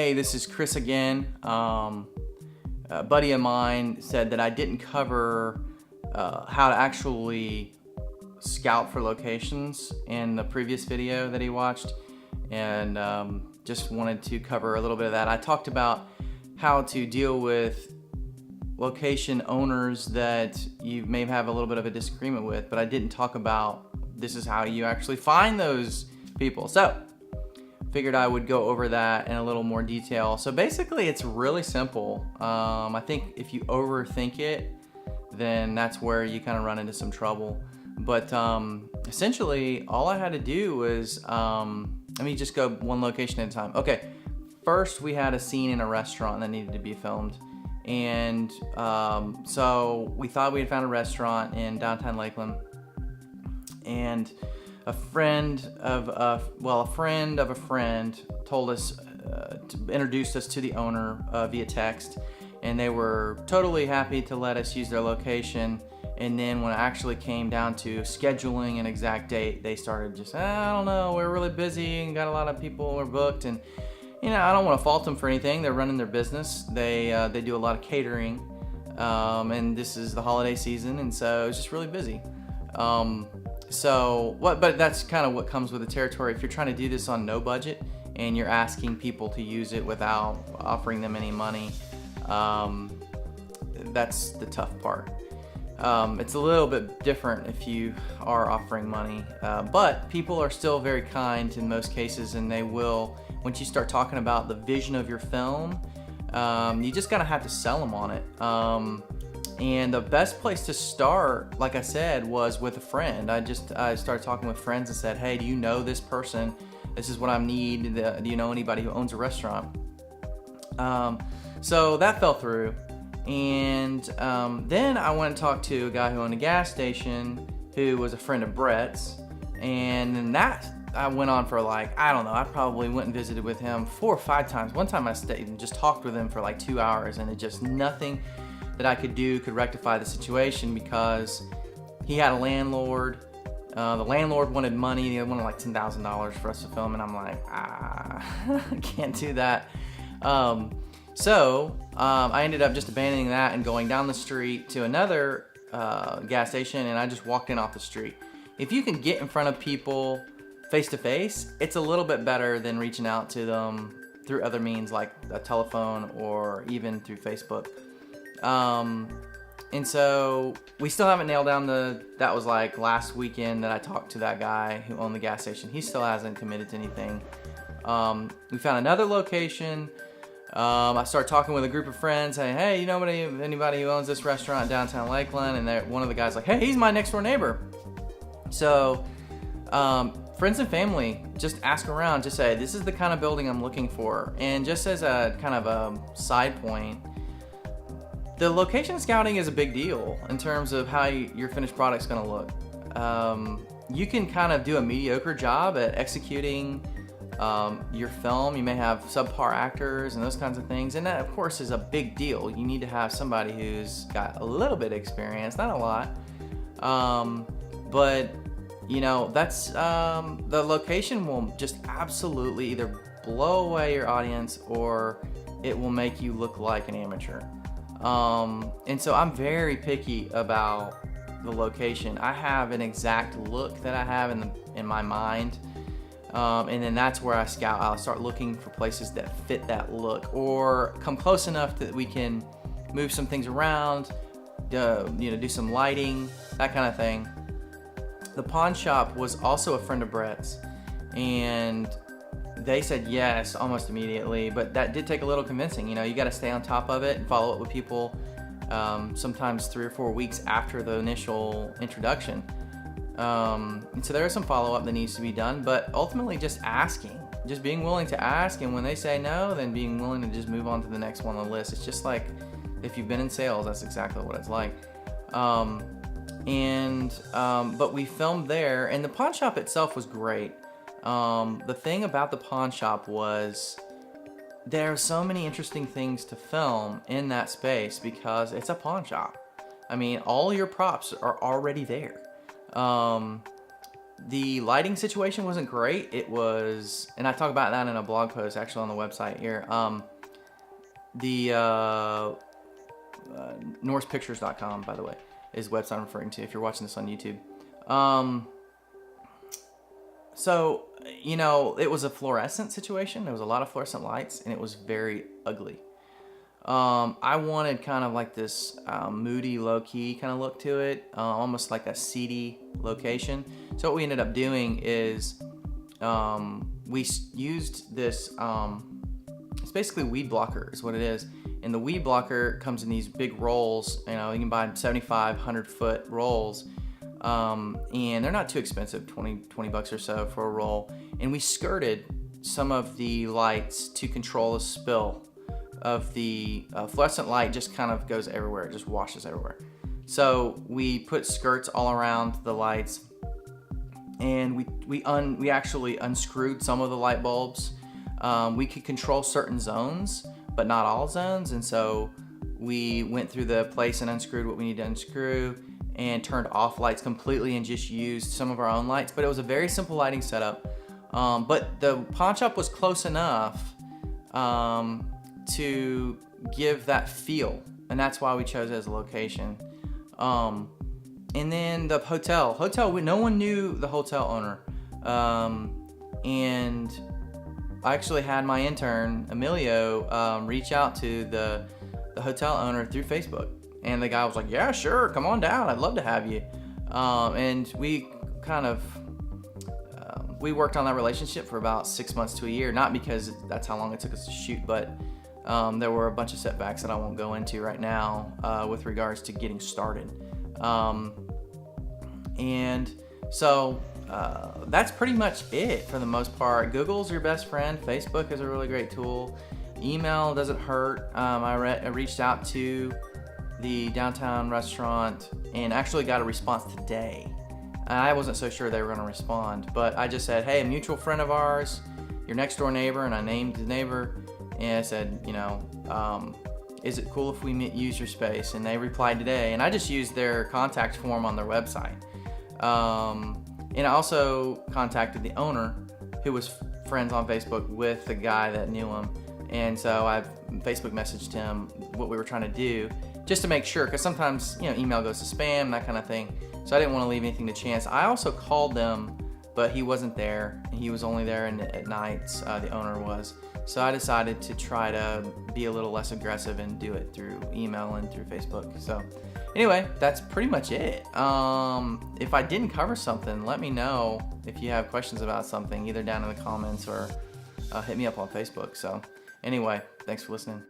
Hey, this is Chris again. A buddy of mine said that I didn't cover how to actually scout for locations in the previous video that he watched, and just wanted to cover a little bit of that. I talked about how to deal with location owners that you may have a little bit of a disagreement with, but I didn't talk about this is how you actually find those people. So figured I would go over that in a little more detail. So basically it's really simple. I think if you overthink it, then that's where you kind of run into some trouble. But essentially all I had to do was, let me just go one location at a time. Okay, first we had a scene in a restaurant that needed to be filmed. And so we thought we had found a restaurant in downtown Lakeland, and a friend of a friend told us, introduced us to the owner via text, and they were totally happy to let us use their location. And then when it actually came down to scheduling an exact date, they started just, I don't know, we're really busy and got a lot of people we're booked. And you know, I don't want to fault them for anything. They're running their business. They do a lot of catering, and this is the holiday season, and so it's just really busy. But that's kind of what comes with the territory. If you're trying to do this on no budget and you're asking people to use it without offering them any money, that's the tough part. It's a little bit different if you are offering money, but people are still very kind in most cases, and they will, once you start talking about the vision of your film, you just gotta have to sell them on it. And the best place to start, like I said, was with a friend. I started talking with friends and said, hey, do you know this person? This is what I need. Do you know anybody who owns a restaurant? So that fell through. And then I went and talked to a guy who owned a gas station who was a friend of Brett's. And then that I went on for like, I don't know, I probably went and visited with him 4 or 5 times. One time I stayed and just talked with him for like 2 hours, and it just nothing that I could do could rectify the situation, because he had a landlord. The landlord wanted money. He wanted like $10,000 for us to film, and I'm like, I can't do that. So I ended up just abandoning that and going down the street to another gas station, and I just walked in off the street. If you can get in front of people face to face, it's a little bit better than reaching out to them through other means like a telephone or even through Facebook. And so we still haven't nailed down that was like last weekend that I talked to that guy who owned the gas station. He still hasn't committed to anything. We found another location. I started talking with a group of friends, saying, hey, you know anybody who owns this restaurant in downtown Lakeland? And one of the guys like, hey, he's my next door neighbor. So friends and family, just ask around, just say, this is the kind of building I'm looking for. And just as a kind of a side point, the location scouting is a big deal in terms of how your finished product's going to look. You can kind of do a mediocre job at executing your film. You may have subpar actors and those kinds of things, and that of course is a big deal. You need to have somebody who's got a little bit of experience, not a lot, but you know, that's the location will just absolutely either blow away your audience or it will make you look like an amateur. And so I'm very picky about the location. I have an exact look that I have in my mind, and then that's where I scout. I'll start looking for places that fit that look or come close enough that we can move some things around, do some lighting, that kind of thing. The pawn shop was also a friend of Brett's, and they said yes almost immediately, but that did take a little convincing. You know, you got to stay on top of it and follow up with people, sometimes 3 or 4 weeks after the initial introduction. And so there is some follow-up that needs to be done, but ultimately just asking, just being willing to ask, and when they say no, then being willing to just move on to the next one on the list. It's just like if you've been in sales, that's exactly what it's like. But we filmed there, and the pawn shop itself was great. The thing about the pawn shop was there are so many interesting things to film in that space because it's a pawn shop. I mean, all your props are already there. the lighting situation wasn't great. It was, and I talk about that in a blog post actually on the website here. NorsePictures.com, by the way, is the website I'm referring to if you're watching this on YouTube. So, you know, it was a fluorescent situation. There was a lot of fluorescent lights, and it was very ugly. I wanted kind of like this moody, low-key kind of look to it, almost like a seedy location. So what we ended up doing is we used this, it's basically weed blocker is what it is. And the weed blocker comes in these big rolls. You know, you can buy 75, 100-foot rolls. And they're not too expensive, 20 bucks or so for a roll. And we skirted some of the lights to control the spill of the fluorescent light. Just kind of goes everywhere, it just washes everywhere. So we put skirts all around the lights, and we actually unscrewed some of the light bulbs. We could control certain zones, but not all zones, and so we went through the place and unscrewed what we need to unscrew and turned off lights completely and just used some of our own lights. But it was a very simple lighting setup. But the pawn shop was close enough to give that feel, and that's why we chose it as a location. And then the hotel, no one knew the hotel owner. And I actually had my intern, Emilio, reach out to the hotel owner through Facebook. And the guy was like, yeah, sure, come on down, I'd love to have you. And we kind of, we worked on that relationship for about 6 months to a year, not because that's how long it took us to shoot, but there were a bunch of setbacks that I won't go into right now with regards to getting started. And so that's pretty much it for the most part. Google's your best friend. Facebook is a really great tool. Email doesn't hurt. I reached out to the downtown restaurant and actually got a response today. I wasn't so sure they were going to respond, but I just said, hey, a mutual friend of ours, your next door neighbor, and I named the neighbor, and I said, you know, is it cool if we use your space? And they replied today, and I just used their contact form on their website. And I also contacted the owner, who was friends on Facebook with the guy that knew him, and so I Facebook messaged him what we were trying to do, just to make sure, because sometimes, you know, email goes to spam, that kind of thing. So I didn't want to leave anything to chance. I also called them, but he wasn't there. He was only there at nights, the owner was. So I decided to try to be a little less aggressive and do it through email and through Facebook. So anyway, that's pretty much it. If I didn't cover something, let me know if you have questions about something, either down in the comments or hit me up on Facebook. So anyway, thanks for listening.